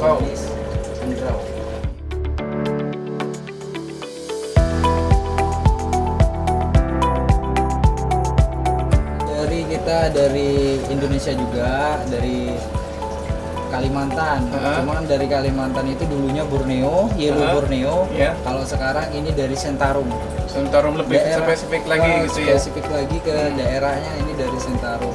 jenis Andrau. Dari Indonesia juga, dari Kalimantan. Cuman dari Kalimantan itu dulunya Borneo, Yellow Borneo. Kalau sekarang ini dari Sentarum. Sentarum lebih spesifik lagi gitu ya. Spesifik lagi ke daerahnya ini dari Sentarum.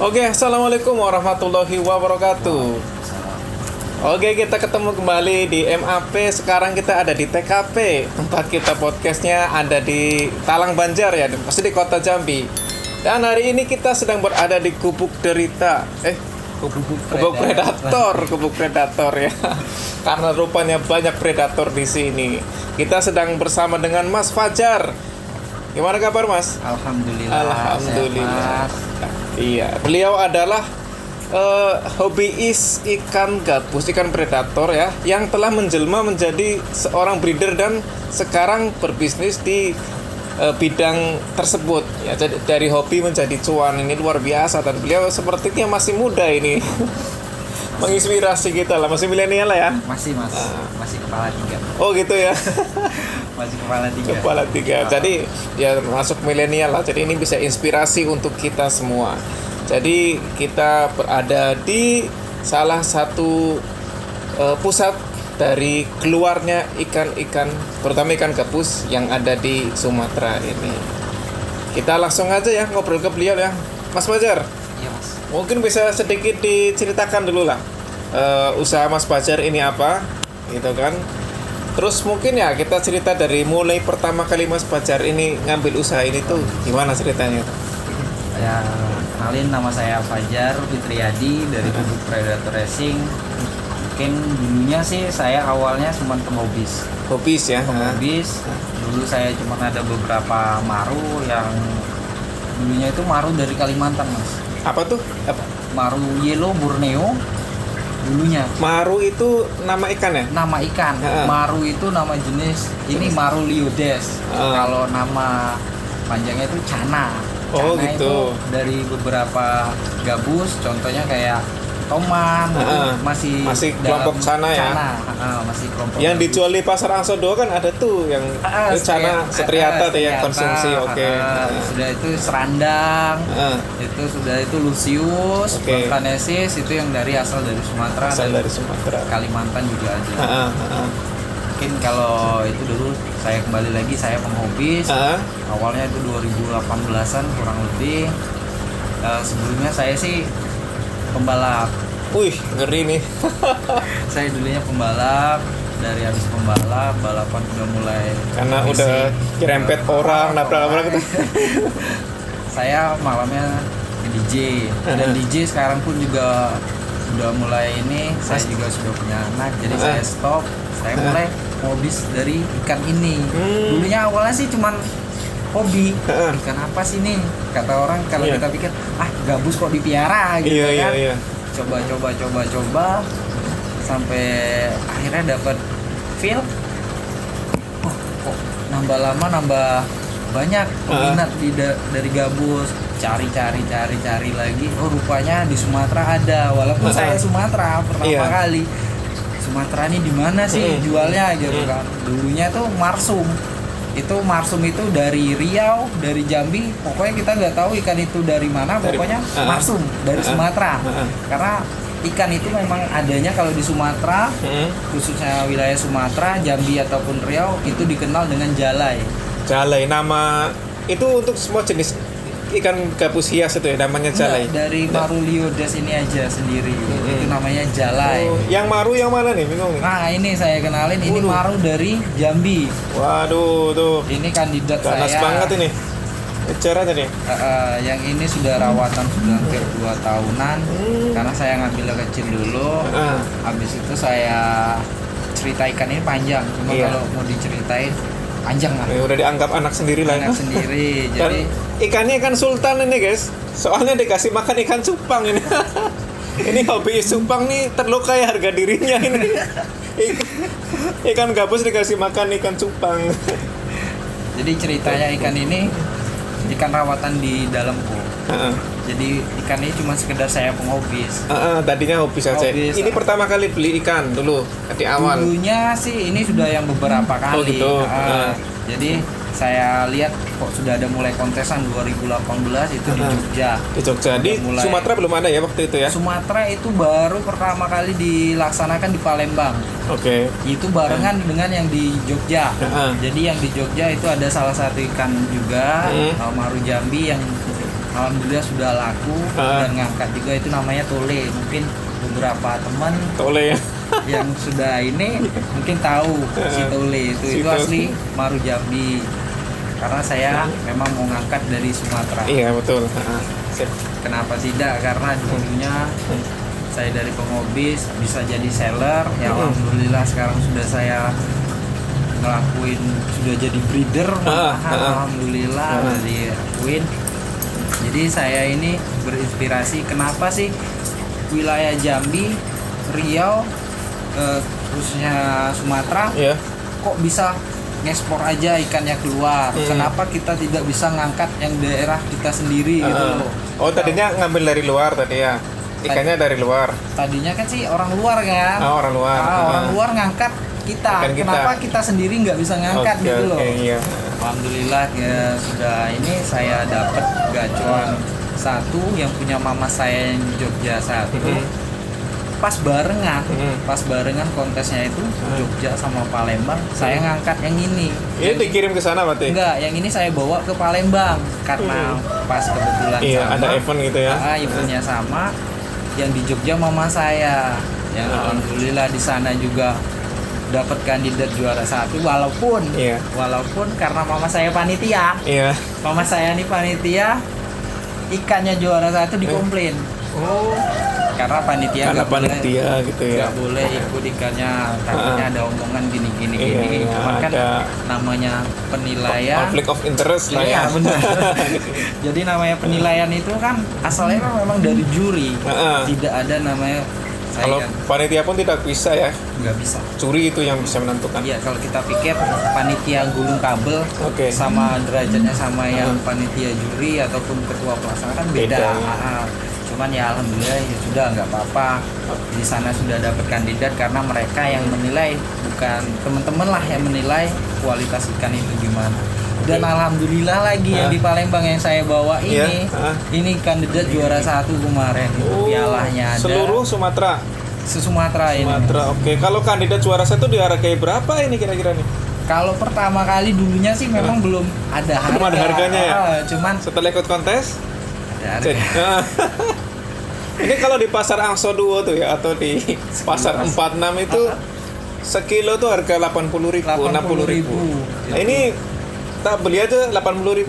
Oke, assalamualaikum warahmatullahi wabarakatuh. Oke, kita ketemu kembali di MAP. Sekarang kita ada di TKP. Tempat kita podcastnya ada di Talang Banjar ya, pasti di kota Jambi. Dan hari ini kita sedang berada di Gubuk Derita. Gubuk predator ya. Karena rupanya banyak predator di sini. Kita sedang bersama dengan Mas Fajar. Gimana kabar, Mas? Alhamdulillah. Iya, beliau adalah hobiis ikan gabus, ikan predator ya, yang telah menjelma menjadi seorang breeder dan sekarang berbisnis di bidang tersebut. Ya, jadi dari hobi menjadi cuan, ini luar biasa, dan beliau sepertinya masih muda ini. Menginspirasi kita lah, masih milenial lah ya. Masih kepala 3. Oh gitu ya. Masih kepala 3. Kepala 3. Jadi ya masuk milenial lah. Jadi ini bisa inspirasi untuk kita semua. Jadi kita berada di salah satu pusat dari keluarnya ikan-ikan, terutama ikan gabus yang ada di Sumatera ini. Kita langsung aja ya ngobrol ke beliau ya, Mas Fajar. Iya, Mas. Mungkin bisa sedikit diceritakan dulu lah usaha Mas Fajar ini apa, gitu kan? Terus mungkin ya kita cerita dari mulai pertama kali Mas Fajar ini ngambil usaha ini tuh gimana ceritanya? Ya, kenalin, nama saya Fajar Fitriadi dari Gubuk Predator Racing. Mungkin dulunya sih saya awalnya cuma pengobis. Hobis ya? Pengobis. Dulu saya cuma ada beberapa maru yang dulunya itu maru dari Kalimantan, Mas. Apa tuh? Apa? Maru Yellow Borneo dulunya. Maru itu nama ikan ya? Nama ikan. Maru itu nama jenis. Ini Maru Liodes. Kalau nama panjangnya itu Cana. Oh, Cana gitu. Itu dari beberapa gabus, contohnya kayak Toman, masih kelompok Cana ya? Masih kelompok. Yang dijual di pasar Angsodo kan ada tuh yang Cana Setriata tuh yang konsumsi. Oke. Sudah itu Serandang, itu Lucius, Vulcanesis, itu yang asal dari Sumatera. Dari Sumatera. Kalimantan juga ada. Mungkin kalau itu dulu saya kembali lagi, saya penghobis. Awalnya itu 2018-an kurang lebih. Sebelumnya saya sih pembalap. Wih, ngeri nih. Saya dulunya pembalap. Dari habis pembalap, balapan udah mulai karena fisik, udah dirempet orang, nabrak-nabrak gitu. Saya malamnya DJ. Dan DJ sekarang pun juga udah mulai ini. Saya juga sudah punya anak, jadi saya stop. Saya mulai hobis dari ikan ini. Dulunya awalnya sih cuman hobi. Ikan apa sih nih? Kata orang kalau kita pikir, gabus kok dipiara gitu kan. Iya. Coba sampai akhirnya dapat feel. Kok nambah lama nambah banyak peminat dari gabus. Cari lagi. Oh, rupanya di Sumatera ada. Walaupun saya Sumatera pertama kali. Sumatera ini di mana sih jualnya gitu kan. Dulunya tuh Marsum. Marsum itu dari Riau, dari Jambi, pokoknya kita nggak tahu ikan itu dari mana, pokoknya Marsum dari Sumatera. Karena ikan itu memang adanya kalau di Sumatera, khususnya wilayah Sumatera, Jambi ataupun Riau, itu dikenal dengan jalai. Jalai, nama itu untuk semua jenis ikan gabus hias itu ya, namanya jalai. Dari Maru Liodes ini aja sendiri, itu namanya jalai. Yang maru yang mana nih, bingung? Nah, ini saya kenalin, ini maru dari Jambi. Waduh, tuh. Ini kandidat ganas saya. Banget ini. Ngejar aja nih. Yang ini sudah rawatan sudah hampir 2 tahunan karena saya ngambil kecil dulu. Habis itu saya cerita ikan ini panjang, cuma Iya. kalau mau diceritain panjang lah. Udah dianggap anak sendiri lah. Anak sendiri. Dan Jadi ikannya ikan sultan ini guys. Soalnya dikasih makan ikan cupang ini. Ini hobi cupang nih terlukai harga dirinya ini. Ikan gabus dikasih makan ikan cupang. jadi ceritanya ikan ini ikan rawatan di dalamku. Jadi ikan ini cuma sekedar saya penghobis. Tadinya hobi saja. Hobis. Ini pertama kali beli ikan dulu di awal. Dulunya sih ini sudah yang beberapa kali. Oh, gitu. Jadi saya lihat kok sudah ada mulai kontesan 2018 itu di Jogja. Di Jogja. Di Udah mulai. Sumatera belum ada ya waktu itu ya? Sumatera itu baru pertama kali dilaksanakan di Palembang. Oke. Itu barengan dengan yang di Jogja. Jadi yang di Jogja itu ada salah satu ikan juga, Maru Jambi yang alhamdulillah sudah laku dan ngangkat juga, itu namanya tole. Mungkin beberapa teman Tole ya. yang sudah ini mungkin tahu si tole itu Tole. asli Maru Jambi. Karena saya memang mau ngangkat dari Sumatera. Iya betul. Sip. Kenapa tidak? Karena dulunya saya dari penghobis bisa jadi seller. Ya alhamdulillah sekarang sudah saya ngelakuin, sudah jadi breeder. Alhamdulillah udah dilakuin. Jadi saya ini berinspirasi, kenapa sih wilayah Jambi, Riau, khususnya Sumatera, kok bisa ngekspor aja ikannya keluar? Kenapa kita tidak bisa ngangkat yang daerah kita sendiri gitu loh? Oh tadinya ngambil dari luar tadi ya? Ikannya dari luar? Tadinya kan sih orang luar kan? Orang luar. Orang luar ngangkat kita. Ikan kita. Kenapa kita sendiri nggak bisa ngangkat gitu loh? Iya. Alhamdulillah ya sudah ini saya dapat gacuan satu yang punya mama saya yang di Jogja satu. Pas barengan kontesnya itu Jogja sama Palembang, saya ngangkat yang ini. Ini dikirim ke sana berarti? Enggak, yang ini saya bawa ke Palembang karena pas kebetulan sama. Ada event gitu ya? Eventnya sama. Yang di Jogja mama saya, yang alhamdulillah di sana juga dapat kandidat juara 1 walaupun karena mama saya panitia. Mama saya nih panitia, ikannya juara 1 dikomplain. Karena panitia nggak boleh, gitu ya. nggak boleh ikut ikannya, takutnya ada omongan gini. Cuman kan namanya penilaian, conflict of interest lah ya. Benar. Jadi namanya penilaian itu kan asalnya kan memang dari juri, tidak ada namanya. Kalau panitia pun tidak bisa ya? Nggak bisa. Juri itu yang bisa menentukan. Iya, kalau kita pikir panitia gulung kabel sama derajatnya sama yang panitia juri ataupun ketua pelaksana kan beda. Cuman ya alhamdulillah ya sudah, nggak apa-apa. Di sana sudah dapat kandidat karena mereka yang menilai, bukan teman-teman lah yang menilai kualitas ikan itu gimana. Dan alhamdulillah lagi yang di Palembang yang saya bawa ini kandidat juara 1 kemarin. Pialanya ada. Seluruh Sumatera. Se-Sumatera ini. Oke. Kalau kandidat juara 1 dihargai berapa ini kira-kira nih? Kalau pertama kali dulunya sih memang belum ada harga. Belum ada harganya ya? Cuman setelah ikut kontes ada harga. Ini kalau di pasar Angso Duo tuh ya, atau di pasar 46 itu sekilo tuh harga 80.000, 60.000. Nah, ini tak beli aja 80.000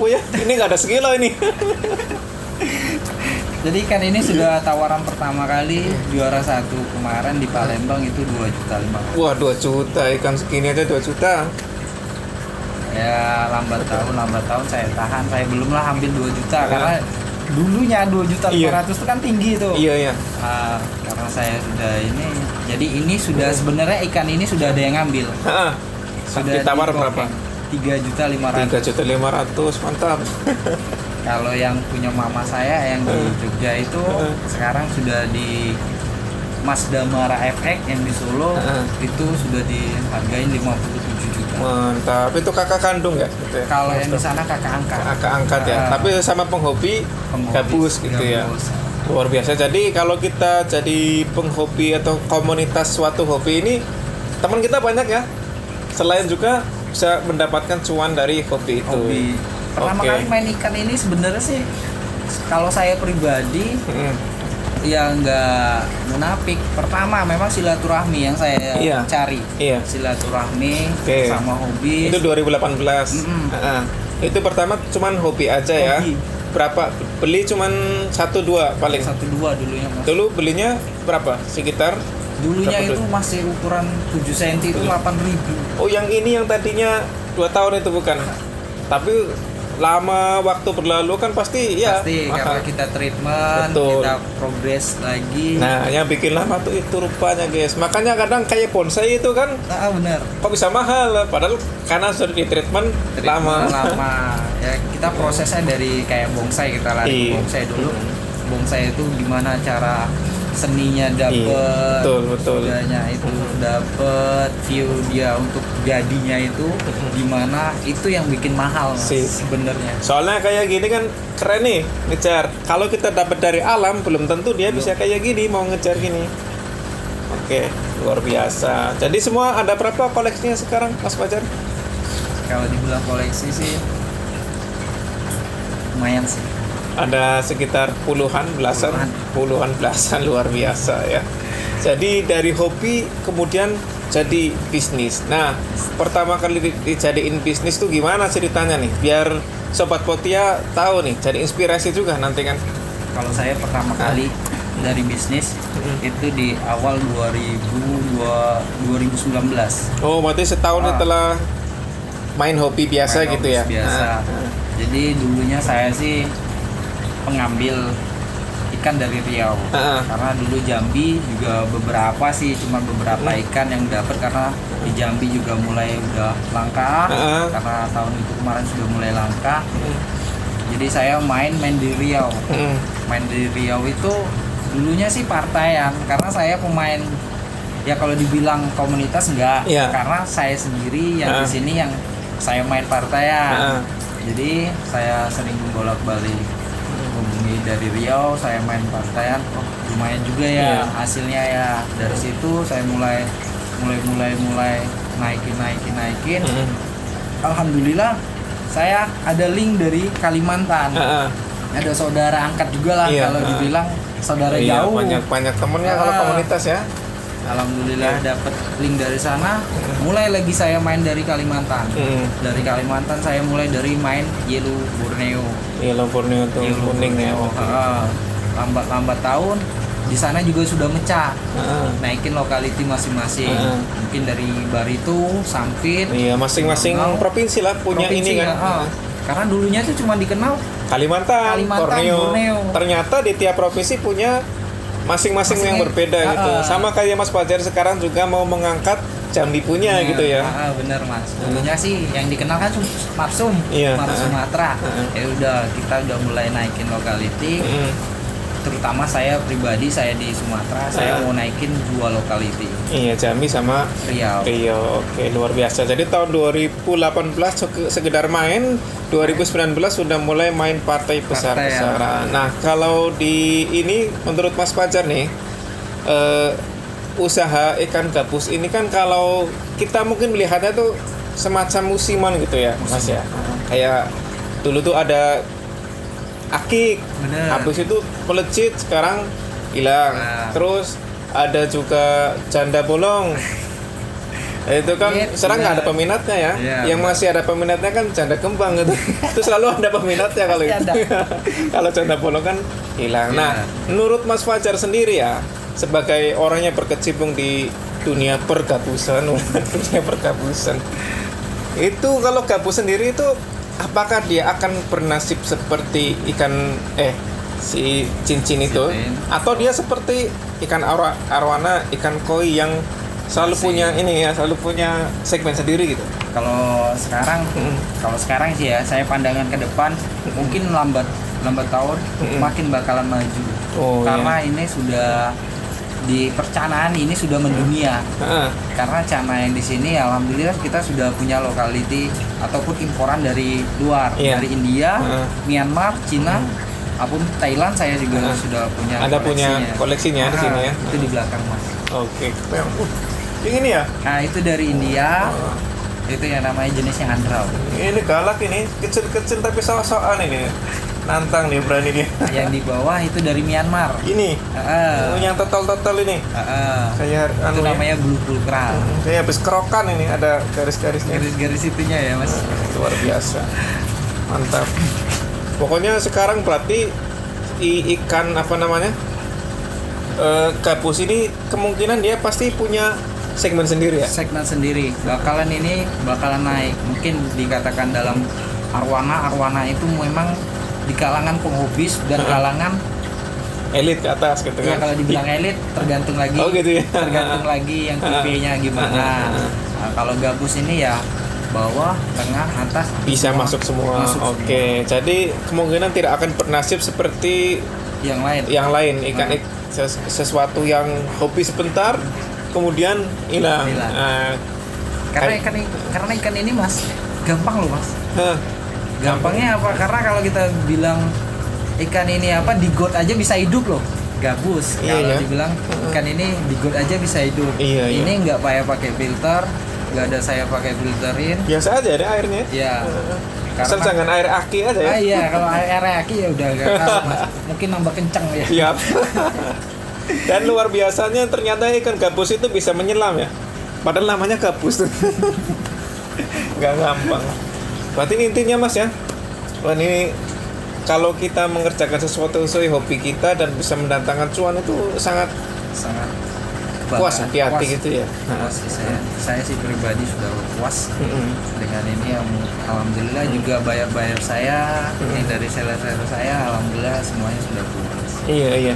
ya. Ini nggak ada sekilo ini. Jadi ikan ini sudah tawaran pertama kali juara 1 kemarin di Palembang itu 2.500.000. Wah, 2 juta ikan segini aja 2 juta. Ya lambat tahun saya tahan. Saya belumlah ambil 2 juta karena dulunya 2.500.000 itu kan tinggi tuh. Iya. Karena saya sudah ini, jadi ini sudah sebenarnya ikan ini sudah ada yang ngambil. Sudah ditawar berapa? 3.500.000. 3.500.000, mantap. Kalau yang punya mama saya yang di Jogja itu sekarang sudah di Mas Damara FX yang di Solo itu sudah dihargain 57 juta. Mantap. Itu kakak kandung ya? Gitu ya? Kalau yang di sana kakak angkat. Kakak angkat ya. Tapi sama penghobi gabus gitu ya. Luar biasa. Jadi kalau kita jadi penghobi atau komunitas suatu hobi ini, teman kita banyak ya. Selain juga bisa mendapatkan cuan dari hobi itu. Pertama kali main ikan ini sebenarnya sih kalau saya pribadi ya nggak munafik. Pertama memang silaturahmi yang saya cari. Silaturahmi sama hobi. Itu 2018. Itu pertama cuman hobi aja ya. Hobi. Berapa beli cuman 1-2 paling? 1-2 dulunya mas. Dulu belinya berapa? Sekitar Dulunya berapa itu dulu? masih ukuran 7 cm itu 8.000. Oh, yang ini yang tadinya 2 tahun itu bukan. Tapi lama waktu berlalu kan pasti ya Pasti karena mahal. kita treatment, Betul. kita progress lagi. Nah, yang bikin lama tuh itu rupanya, guys. Makanya kadang kayak bonsai itu kan Benar. kok bisa mahal, padahal karena sudah di treatment lama. Lama. Ya kita prosesnya dari kayak bonsai, kita lari Iya. bonsai dulu. Bonsai itu gimana cara seninya dapet, betul. sudahnya itu dapet, view dia untuk jadinya itu gimana, itu yang bikin mahal mas, Sip. sebenarnya. Soalnya kayak gini kan keren nih ngejar. Kalau kita dapat dari alam belum tentu dia bisa kayak gini mau ngejar gini. Oke, luar biasa. Jadi semua ada berapa koleksinya sekarang, Mas Fajar? Kalau dibilang koleksi sih lumayan sih. Ada sekitar puluhan belasan luar biasa ya. Jadi dari hobi kemudian jadi bisnis. Nah, pertama kali dijadiin bisnis tuh gimana ceritanya nih? Biar Sobat Potia tahu nih, jadi inspirasi juga nanti kan. Kalau saya pertama kali dari bisnis itu di awal 2019. Oh, berarti setahun setelah main hobi biasa Main gitu hobi ya. biasa. Jadi dulunya saya sih pengambil ikan dari Riau. Karena dulu Jambi juga beberapa sih, cuma beberapa ikan yang dapat karena di Jambi juga mulai udah langka. Karena tahun itu kemarin sudah mulai langka. Jadi saya main di Riau. Main di Riau itu dulunya sih partaian, karena saya pemain, ya kalau dibilang komunitas enggak, karena saya sendiri yang di sini yang saya main partaian. Jadi saya sering bolak-balik hubungi dari Riau, saya main partaian, oh lumayan juga ya hasilnya ya. Dari situ saya mulai naikin. Alhamdulillah saya ada link dari Kalimantan. Ada saudara angkat juga lah, kalau dibilang saudara jauh. Banyak temennya kalau komunitas ya. Alhamdulillah dapat link dari sana. Mulai lagi saya main dari Kalimantan. Dari Kalimantan saya mulai dari main Yellow Borneo. Yellow Borneo tuh kuning ya. Lambat tahun di sana juga sudah mecah. Naikin lokality masing-masing. Mungkin dari Barito, Sampit. Iya, masing-masing provinsi lah punya ini kan. Karena dulunya itu cuma dikenal Kalimantan, Borneo. Ternyata di tiap provinsi punya masing-masing yang berbeda gitu. Sama kayak Mas Fajar sekarang juga mau mengangkat Jambi punya gitu ya. Bener mas. Dulunya sih yang dikenal kan Marsum, Marsum Sumatera. Ya udah kita udah mulai naikin lokality. Terutama saya pribadi, saya di Sumatera, saya mau naikin 2 lokality. Iya, Jambi sama Riau. Oke, luar biasa. Jadi tahun 2018 sekedar main, 2019 sudah mulai main partai besar-besaran. Nah, kalau di ini menurut Mas Fajar nih, usaha ikan gabus ini kan kalau kita mungkin melihatnya tuh semacam musiman gitu ya, Mas ya. Kayak dulu tuh ada akik, habis itu melejit, sekarang hilang. Terus ada juga janda bolong. Itu kan sekarang nggak ada peminatnya ya. Yang masih ada peminatnya kan janda kembang gitu. Itu selalu ada peminatnya kalau itu. Kalau janda bolong kan hilang. Nah, menurut Mas Fajar sendiri ya, sebagai orang yang berkecimpung di dunia pergabusan, itu kalau gabus sendiri itu apakah dia akan bernasib seperti ikan si cincin itu, atau dia seperti ikan arwana, ikan koi yang selalu punya ini ya, selalu punya segmen sendiri gitu? Kalau sekarang sih ya, saya pandangan ke depan mungkin lambat tahun makin bakalan maju. Karena ini sudah di percanaan ini sudah mendunia. Karena cana yang di sini alhamdulillah kita sudah punya lokality ataupun imporan dari luar, dari India, Myanmar, Cina, apun Thailand saya juga sudah punya. Ada punya koleksinya di sini ya. Itu di belakang mas. Oke. Yang ini ya? Nah itu dari India. Itu yang namanya jenisnya handrau. Ini galak ini, kecil-kecil tapi sok-sokan ini. Nantang nih, berani dia. Yang di bawah itu dari Myanmar. Ini. Yang total ini. Kayak itu namanya blue pulkral. Kayak habis kerokan ini, ada garis-garisnya. Garis-garis itunya ya mas. Luar biasa. Mantap. Pokoknya sekarang berarti ikan apa namanya? Gabus ini kemungkinan dia pasti punya segmen sendiri ya. Segmen sendiri. Bakalan naik. Mungkin dikatakan dalam arwana itu memang di kalangan penghobis dan kalangan Elit ke atas gitu ya, kan. kalau dibilang elit tergantung lagi. Oh gitu ya. Tergantung lagi yang tipenya gimana. Nah, kalau gabus ini ya bawah, tengah, atas Bisa masuk semua. Oke. Jadi kemungkinan tidak akan bernasib seperti yang lain. Ikan sesuatu yang hobi sebentar kemudian hilang. Hilang. Karena ikan ini Mas gampang loh Mas. Gampangnya apa? Karena kalau kita bilang ikan ini apa di got aja bisa hidup loh. Gabus. Iya, Kalau ya. dibilang ikan ini di got aja bisa hidup. Iya, Ini nggak payah pakai filter, nggak ada saya pakai filterin. Biasa aja ada airnya. Ya. Asal jangan air aki aja ya. Iya, kalau air aki ya udah nggak tahu Mas. Mungkin nambah kencang ya. Siap. Dan luar biasanya ternyata ikan gabus itu bisa menyelam ya. Padahal namanya gabus tuh. Gak gampang. Berarti ini intinya Mas ya. Wah, ini kalau kita mengerjakan sesuatu sesuai hobi kita dan bisa mendatangkan cuan itu sangat puas hati-hati puas. gitu ya. Puas sih saya sih pribadi sudah puas dengan ini. Yang alhamdulillah juga bayar saya ini dari seller saya, alhamdulillah semuanya sudah puas. Iya.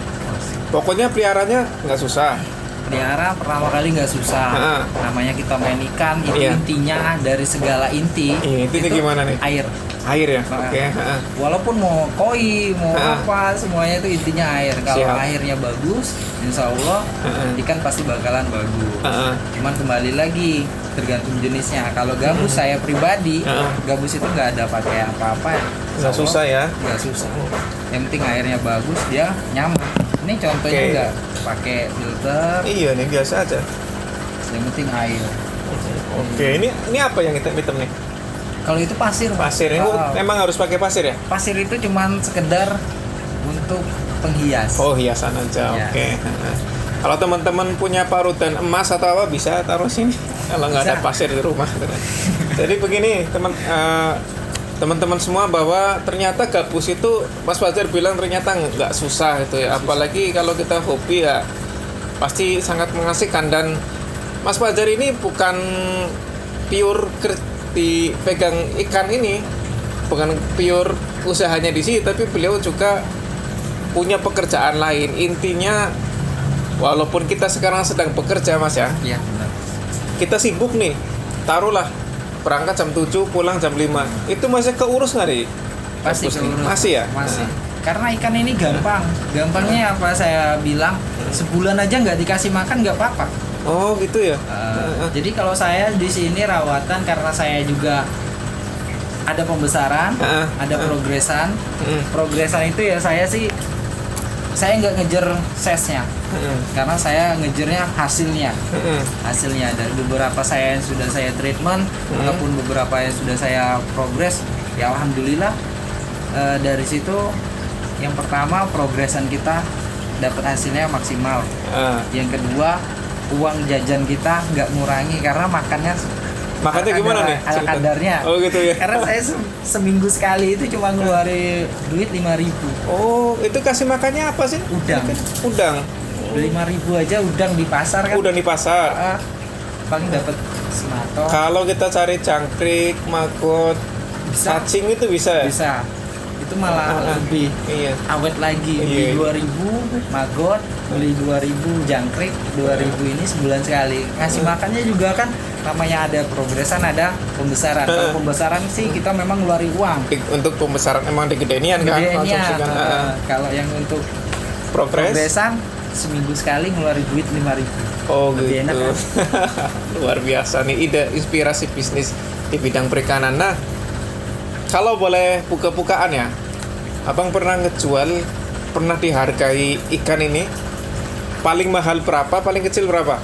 Pokoknya peliharanya nggak susah. Pelihara pertama kali nggak susah. Namanya kita main ikan itu intinya dari segala inti. Iya, intinya itu gimana nih? Air Ya. Oke. Walaupun mau koi, mau apa, semuanya itu intinya air. Kalau Siap. airnya bagus, insya Allah ikan pasti bakalan bagus. Cuman kembali lagi tergantung jenisnya. Kalau gabus saya pribadi, gabus itu nggak ada pakai apa-apa. Nggak susah ya? Nggak susah. Yang penting airnya bagus, dia nyaman. Ini contohnya nggak pakai filter. Iya nih biasa aja. Yang penting air. Oke, ini apa yang hitam nih? Kalau itu pasir. Pasir ini emang harus pakai pasir ya? Pasir itu cuman sekedar untuk penghias. Oh, hiasan aja. Iya. Oke. Kalau teman-teman punya parutan emas atau apa bisa taruh sini. Kalau nggak ada Bisa. pasir di rumah. Jadi begini teman-teman semua, bahwa ternyata gabus itu Mas Fajar bilang ternyata nggak susah gitu ya. Apalagi kalau kita hobi ya pasti sangat mengasihkan. Dan Mas Fajar ini bukan pure dipegang ikan ini, bukan pure usahanya di sini, tapi beliau juga punya pekerjaan lain. Intinya walaupun kita sekarang sedang bekerja Mas ya, Iya, benar. kita sibuk nih, taruhlah berangkat jam 7 pulang jam 5, itu masih keurus nggak nih? Pasti Gabus nih? keurus. Masih ya? Masih. Karena ikan ini gampangnya apa saya bilang, sebulan aja nggak dikasih makan nggak apa-apa. Oh gitu ya. Jadi kalau saya di sini rawatan karena saya juga ada pembesaran, ada progresan. Progresan itu ya saya nggak ngejar size-nya, karena saya ngejarnya hasilnya. Hasilnya dari beberapa saya yang sudah saya treatment ataupun beberapa yang sudah saya progres, ya alhamdulillah dari situ yang pertama progresan kita dapat hasilnya maksimal. Yang kedua uang jajan kita nggak ngurangi karena makannya Gimana nih? ala kadarnya. Oh gitu ya. Karena saya seminggu sekali itu cuma ngeluarin duit 5.000. Oh, itu kasih makannya apa sih? Udang. 5.000 aja udang di pasar kan. Udang di pasar. Paling dapat sematok. Kalau kita cari jangkrik, maggot, Bisa. cacing itu bisa ya? Bisa. Itu malah lebih Iya. awet lagi. Beli 2.000 maggot, beli 2.000 jangkrik, 2.000 ini sebulan sekali. Ngasih makannya juga kan namanya ada progresan, ada pembesaran. Kalau pembesaran sih kita memang ngeluarin uang. Untuk pembesaran emang digedenian kan? Gedenya, Konsumsikan. kalau yang untuk progresan seminggu sekali ngeluarin duit 5.000. Oh Lebih gitu. enak kan? Luar biasa nih ide inspirasi bisnis di bidang perikanan. Nah, kalau boleh buka-bukaan ya, Abang pernah dihargai ikan ini paling mahal berapa, paling kecil berapa?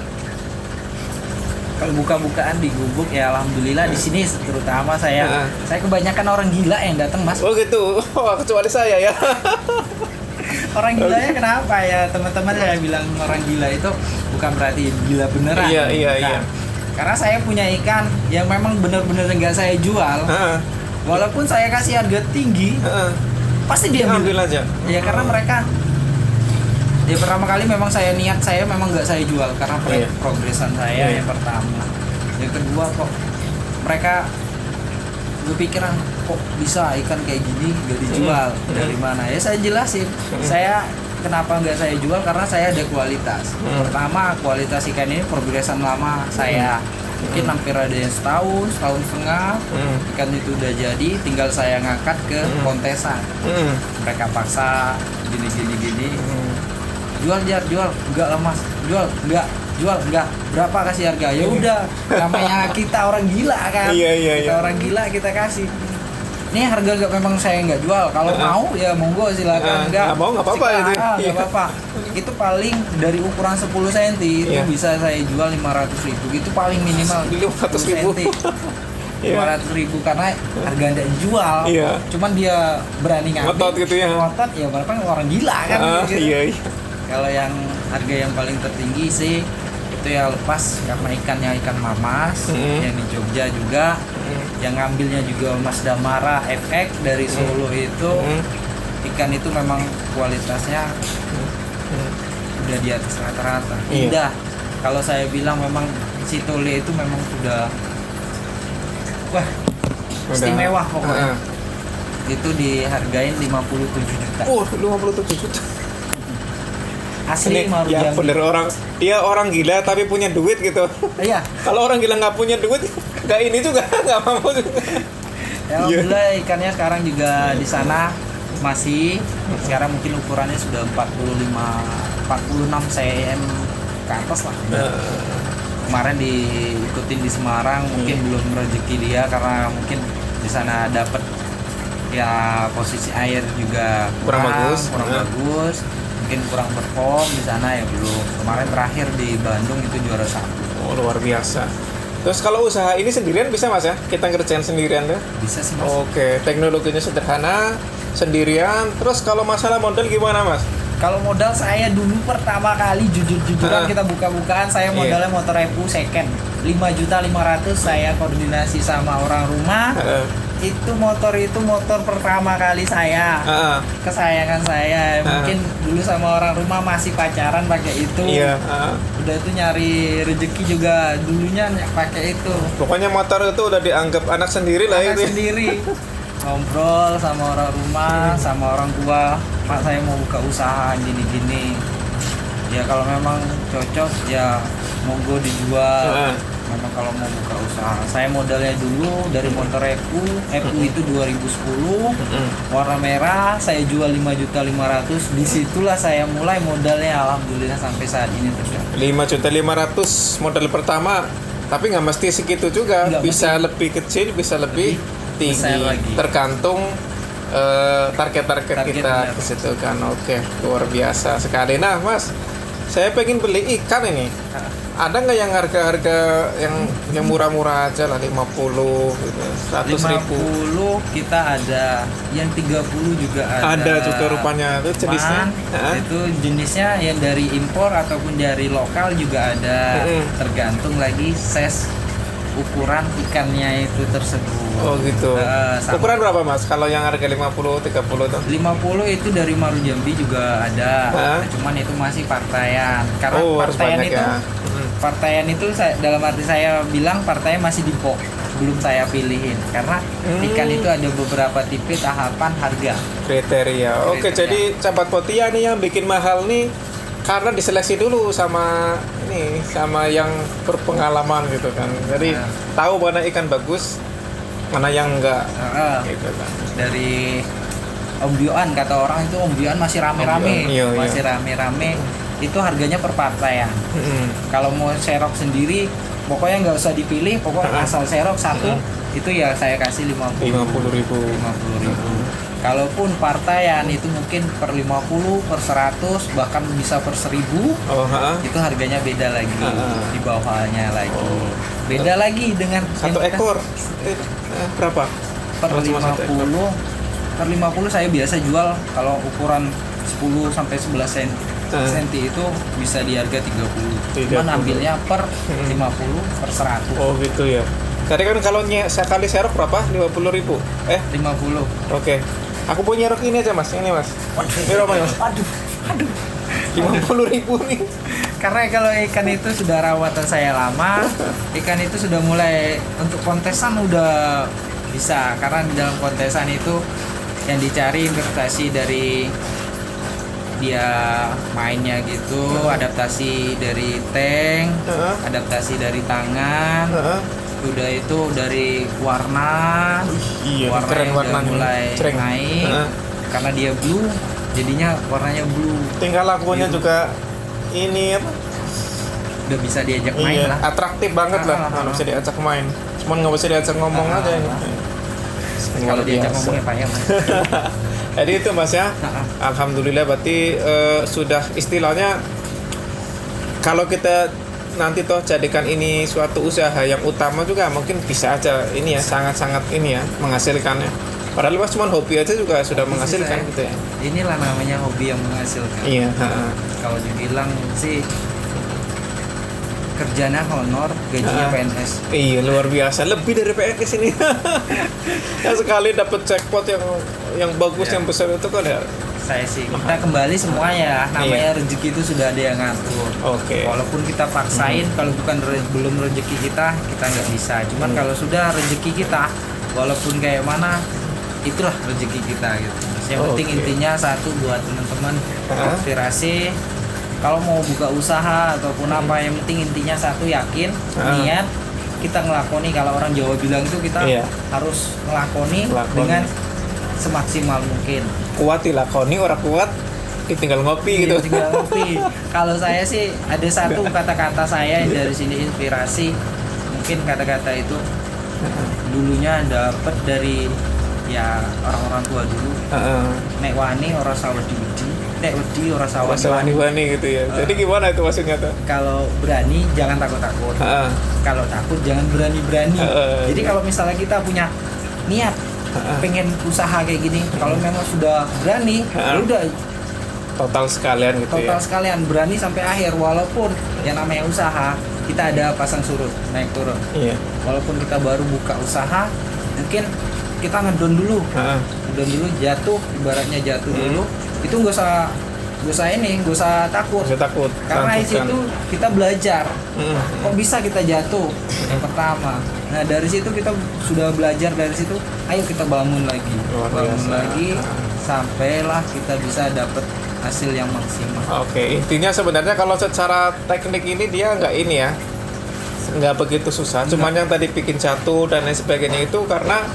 Kalau buka-bukaan di Gubuk ya alhamdulillah di sini terutama saya kebanyakan orang gila yang datang Mas. Oh gitu. Oh, kecuali saya ya. Orang gilanya kenapa ya teman-teman, saya bilang orang gila itu bukan berarti gila beneran. Iya. Karena saya punya ikan yang memang benar-benar nggak saya jual. Walaupun saya kasih harga tinggi, pasti dia ambil aja. Ya karena mereka ya pertama kali memang saya niat saya memang nggak saya jual karena Iya. progresan saya Iya. yang pertama. Yang kedua kok mereka berpikiran kok bisa ikan kayak gini nggak dijual dari mana? Ya saya jelasin. Saya kenapa nggak saya jual karena saya ada kualitas. Pertama kualitas ikan ini progresan lama saya. Mungkin hampir ada yang setahun setengah ikan itu udah jadi, tinggal saya ngangkat ke kontesan. Mereka paksa gini. Jual enggak lah mas, jual enggak, berapa kasih harga? Ya udah, namanya kita orang gila kan. Iya. Kita orang gila kita kasih. Ini harga memang saya nggak jual. Kalau mau ya monggo silakan. Nggak mau nggak apa-apa itu. Nggak apa-apa. Itu paling dari ukuran 10 cm itu Iya. bisa saya jual 500.000. Itu paling minimal 500.000. 500.000 karena harga nggak dijual. Iya. Cuman dia berani ngambil. Ngotot gitu ya. Ngotot ya berapa orang gila kan. Gitu. Iya. Kalau yang harga yang paling tertinggi sih itu ya lepas karena ikannya ikan mamas yang di Jogja juga. Yang ngambilnya juga Mas Damara FX dari Solo itu ikan itu memang kualitasnya udah di atas rata-rata. Iya. Indah. Kalau saya bilang memang si Tole itu memang sudah wah istimewa pokoknya. Itu dihargain 57 juta. 57 juta. Asli Maru Ya Jambi. bener orang gila tapi punya duit gitu. Iya. Kalau orang gila nggak punya duit, nggak ini juga nggak mampu juga. Ya, alhamdulillah ikannya sekarang juga di sana masih sekarang mungkin ukurannya sudah 46 cm ke atas lah. Kemarin diikutin di Semarang mungkin belum rezeki dia karena mungkin di sana dapat ya posisi air juga Kurang bagus. mungkin kurang perform di sana ya belum. Kemarin terakhir di Bandung itu juara 1. Oh, luar biasa. Terus kalau usaha ini sendirian bisa mas ya? Kita ngerjain sendirian tuh? Bisa sih mas. Oke, teknologinya sederhana, sendirian. Terus kalau masalah modal gimana mas? Kalau modal saya dulu pertama kali jujur-jujuran kita buka-bukaan saya modalnya motor Evo second 5.500.000 saya koordinasi sama orang rumah. Itu motor pertama kali saya. Kesayangan saya. Mungkin dulu sama orang rumah masih pacaran pakai itu. Iya. Udah itu nyari rezeki juga dulunya pakai itu. Pokoknya motor itu udah dianggap anak sendiri lah Anak itu. sendiri. Ngobrol sama orang rumah, sama orang tua, Pak saya mau buka usaha gini-gini. Ya kalau memang cocok ya monggo dijual. Memang kalau mau buka usaha. Saya modalnya dulu dari motor Evo itu 2010. Warna merah, saya jual 5.500.000. Disitulah saya mulai modalnya alhamdulillah sampai saat ini terus. 5.500.000 modal pertama, tapi nggak mesti segitu juga. Nggak bisa mesti. lebih kecil, bisa lebih tinggi. besar lagi. Tergantung target-target Target kita benar. ke situ kan. Oke, luar biasa sekali. Nah, Mas, saya pengen beli ikan ini. Ada nggak yang harga-harga yang murah-murah aja lah 50 gitu, 100.000? 50 kita ada, yang 30 juga ada. Ada juga rupanya itu jenisnya. Cuman, itu jenisnya yang dari impor ataupun dari lokal juga ada. Tergantung lagi size ukuran ikannya itu tersebut. Oh gitu. Sama. Ukuran berapa Mas? Kalau yang harga 50, 30 tuh? 50 itu dari Maru Jambi juga ada. Nah, cuman itu masih partaian. Karena harus partaian banyak itu ya. partaian itu dalam arti saya bilang partaian masih di box, belum saya pilihin karena ikan itu ada beberapa tipe tahapan harga. Kriteria. Oke, Kriteria. jadi sahabat Potia nih yang bikin mahal nih karena diseleksi dulu sama yang berpengalaman gitu kan. Jadi tahu mana ikan bagus, mana yang enggak. Gitu kan. Dari ombioan kata orang itu ombioan masih rame-rame, Ombioan, iya. masih rame-rame. Itu harganya per partaian. Kalau mau serok sendiri, pokoknya nggak usah dipilih, pokoknya asal serok satu itu ya saya kasih 50.000. 50.000. Kalaupun partaian itu mungkin per 50, per 100, bahkan bisa per 1.000. Itu harganya beda lagi, di bawahnya lagi. Beda lagi dengan satu yang kita- ekor berapa? per Kalau cuma satu 50. Per 50 saya biasa jual kalau ukuran 10 sampai 11 cm itu bisa di harga 30. Cuman 30. ambilnya per 50, per 100. Oh gitu ya. Tadi kan kalau sekali serok berapa? 50.000. 50. Oke. Aku punya rok ini aja mas. Ini mas. Ini berapa mas? Aduh. 50.000 nih. Karena kalau ikan itu sudah rawatan saya lama, ikan itu sudah mulai untuk kontesan udah bisa. Karena di dalam kontesan itu yang dicari investasi dari dia mainnya gitu, adaptasi dari tank, adaptasi dari tangan, udah itu dari warna, Iya, warna keren yang udah warnanya. mulai Cereng. naik, karena dia blue, jadinya warnanya blue, Tinggal lakunya Biru. juga ini apa? udah bisa diajak main Iya, lah. atraktif banget lah. Nggak bisa diajak main. Cuman nggak bisa diajak ngomong aja ini. Kalau Luar diajak biasa. ngomong ya payah mas. Jadi itu mas ya. Alhamdulillah berarti sudah istilahnya kalau kita nanti toh jadikan ini suatu usaha yang utama juga mungkin bisa aja ini ya sangat-sangat ini ya menghasilkannya. Padahal mas cuma hobi aja juga sudah menghasilkan Saya- gitu ya. Inilah namanya hobi yang menghasilkan. Iya. Kalau dibilang sih kerjanya honor, gajinya PNS. Iya luar biasa, lebih dari PNS ini. Ya sekali dapat jackpot yang bagus Ya. yang besar itu kan ya. Saya sih kita kembali semuanya, namanya rezeki itu sudah ada yang ngatur. Oke. Walaupun kita paksain, kalau bukan belum rezeki kita nggak bisa. Cuman kalau sudah rezeki kita, walaupun kayak mana, itulah rezeki kita gitu. Yang penting Oke. intinya satu buat teman-teman Hah? inspirasi. Kalau mau buka usaha ataupun apa, yang penting intinya satu yakin, niat. Kita ngelakoni, kalau orang Jawa bilang itu kita Iya. harus ngelakoni Lakoni. dengan semaksimal mungkin. Kuat dilakoni, orang kuat tinggal ngopi gitu. Iya, tinggal ngopi. Kalau saya sih ada satu kata-kata saya yang dari sini inspirasi. Mungkin kata-kata itu dulunya dapat dari ya orang-orang tua dulu. Nek wani ora sawedi wedi, nek wedi ora Rasa sawani. wani-wani gitu ya. Jadi gimana itu maksudnya tuh? Kalau berani jangan takut-takut. Kalau takut jangan berani-berani. Jadi kalau misalnya kita punya niat pengen usaha kayak gini, kalau memang sudah berani, ya udah Total sekalian gitu total ya. sekalian berani sampai akhir. Walaupun yang namanya usaha kita ada pasang surut naik turun, Iya. walaupun kita baru buka usaha mungkin kita ngedon dulu, ngedon dulu, jatuh, ibaratnya jatuh dulu, itu nggak usah takut, Saya takut. karena di Lanjutkan. situ kita belajar Mm. kok bisa kita jatuh yang pertama. Nah dari situ kita sudah belajar, dari situ ayo kita bangun lagi, Luar bangun biasa. lagi sampailah kita bisa dapat hasil yang maksimal. Oke, intinya sebenarnya kalau secara teknik ini dia nggak ini ya, nggak begitu susah. Cuman yang tadi bikin jatuh dan lain sebagainya itu karena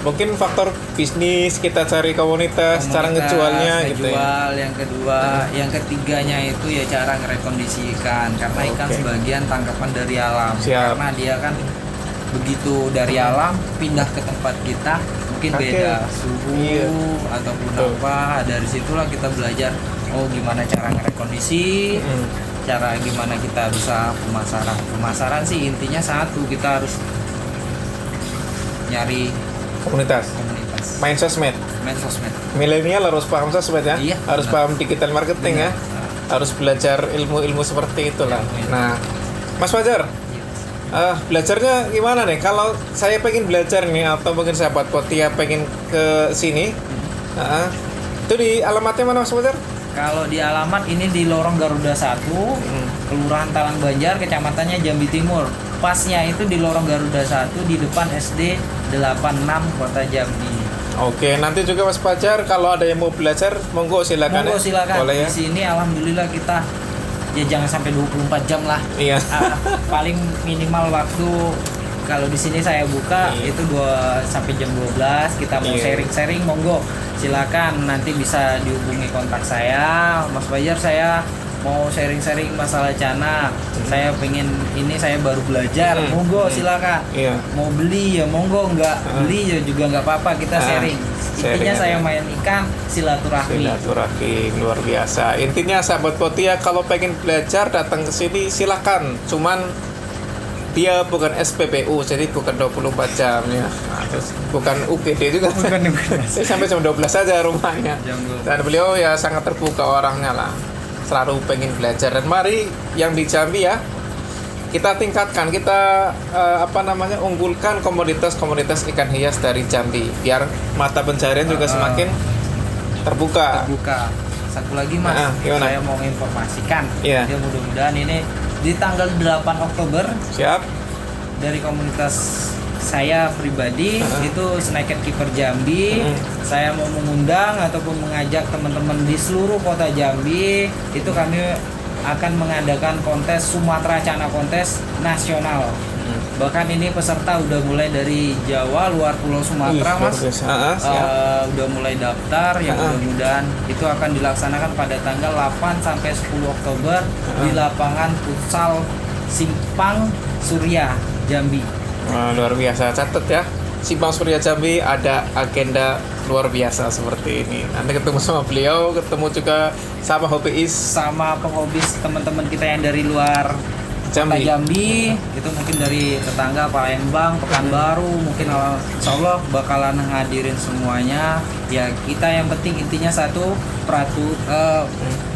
mungkin faktor bisnis, kita cari komunitas, cara ngejualnya gitu ya. Ngejual, yang kedua, yang ketiganya itu ya cara ngerekondisikan, karena ikan Oke. sebagian tangkapan dari alam. Siap. Karena dia kan begitu dari alam pindah ke tempat kita mungkin Oke. beda suhu Iya. ataupun Betul. apa. Dari situlah kita belajar gimana cara ngerekondisi, cara gimana kita bisa pemasaran sih intinya satu, kita harus nyari Komunitas, komunitas, main sosmed. main sosmed. Milenial harus paham sosmed ya, Iya, harus benar. paham digital marketing ya, harus belajar ilmu-ilmu seperti itulah. Iya. Nah, Mas Fajar, belajarnya gimana nih? Kalau saya pengen belajar nih, atau mungkin sahabat Potia pengen ke sini, itu di alamatnya mana Mas Fajar? Kalau di alamat ini di Lorong Garuda 1, Kelurahan Talang Banjar, Kecamatannya Jambi Timur. Pasnya itu di Lorong Garuda 1 di depan SD 86 Kota Jambi. Oke, nanti juga Mas Fajar kalau ada yang mau belajar, monggo silakan Monggo ya. silakan. Boleh ya. Di sini alhamdulillah kita ya jangan sampai 24 jam lah. Iya. Paling minimal waktu kalau di sini saya buka Iya. itu 2 sampai jam 12, kita mau Iya. sharing-sharing monggo. Silakan nanti bisa dihubungi kontak saya, Mas Fajar, saya mau sharing-sharing masalah cana. Saya pengen ini, saya baru belajar. Monggo silakan. Iya. Mau beli ya monggo, nggak beli ya juga nggak apa-apa, kita sharing. Intinya Sharing saya aja. main ikan, silaturahmi. Silaturahim luar biasa. Intinya sahabat Potia kalau pengen belajar datang ke sini silakan. Cuman dia bukan SPBU, jadi bukan 24 jam ya. Nah, terus bukan UGD juga. Bukan. Saya sampai jam 12 saja rumahnya. Jam 12. Dan beliau ya sangat terbuka orangnya lah. Selalu pengen belajar. Dan mari yang di Jambi ya, kita tingkatkan, kita unggulkan komoditas-komoditas ikan hias dari Jambi biar mata pencarian juga semakin terbuka. Satu lagi Mas, gimana? saya mau informasikan. Iya. Ya mudah-mudahan ini di tanggal 8 Oktober Siap. dari komunitas saya pribadi itu Snacket Keeper Jambi, saya mau mengundang ataupun mengajak teman-teman di seluruh kota Jambi, itu kami akan mengadakan kontes Sumatera Cana Kontes nasional. Bahkan ini peserta udah mulai dari Jawa, luar Pulau Sumatera Mas, udah mulai daftar, yang mudah-mudahan itu akan dilaksanakan pada tanggal 8 sampai 10 Oktober di lapangan futsal Simpang Surya Jambi. Luar biasa, catat ya. Simpang Surya Jambi ada agenda luar biasa seperti ini. Nanti ketemu sama beliau, ketemu juga sama hobis, sama penghobis teman-teman kita yang dari luar Jambi. Jambi, itu mungkin dari tetangga Palembang, Pekanbaru, mungkin insya Allah bakalan ngadirin semuanya. Ya kita yang penting intinya satu,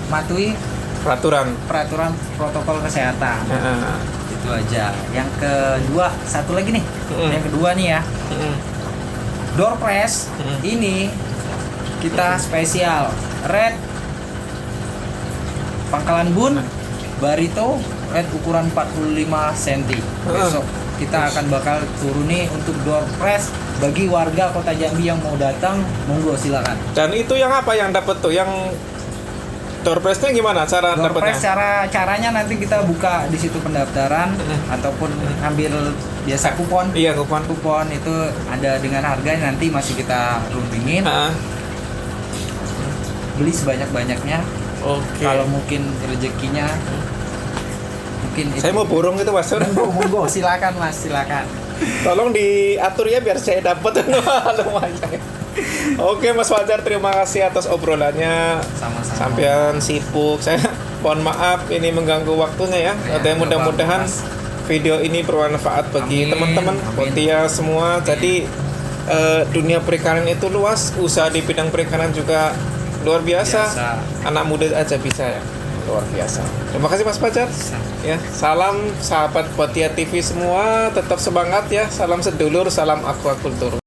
patuhi peraturan protokol kesehatan. Itu aja. Yang kedua, satu lagi nih. Yang kedua nih ya. Door press ini kita spesial red Pangkalan Bun Barito red ukuran 45 cm. Besok kita akan bakal turuni untuk door press bagi warga Kota Jambi yang mau datang, monggo silakan. Dan itu yang apa yang dapat tuh? Yang door press-nya gimana cara door dapatnya? press caranya nanti kita buka di situ pendaftaran ataupun ambil biasa kupon. Iya, kupon itu ada dengan harga nanti masih kita rundingin. Beli sebanyak-banyaknya. Oke. Kalau mungkin rezekinya mungkin saya mau borong itu Mas. Monggo silakan Mas, silakan. Tolong diatur ya biar saya dapat. Lumayan. Oke Mas Fajar, terima kasih atas obrolannya. Sama-sama. Sampean sibuk, saya mohon maaf ini mengganggu waktunya ya. Dan mudah-mudahan video ini bermanfaat bagi teman-teman Potia semua. Jadi dunia perikanan itu luas, usaha di bidang perikanan juga luar biasa. Anak muda aja bisa ya. Luar biasa. Terima kasih Mas Fajar. Ya, salam sahabat Potia TV semua, tetap semangat ya. Salam sedulur, salam aquaculture.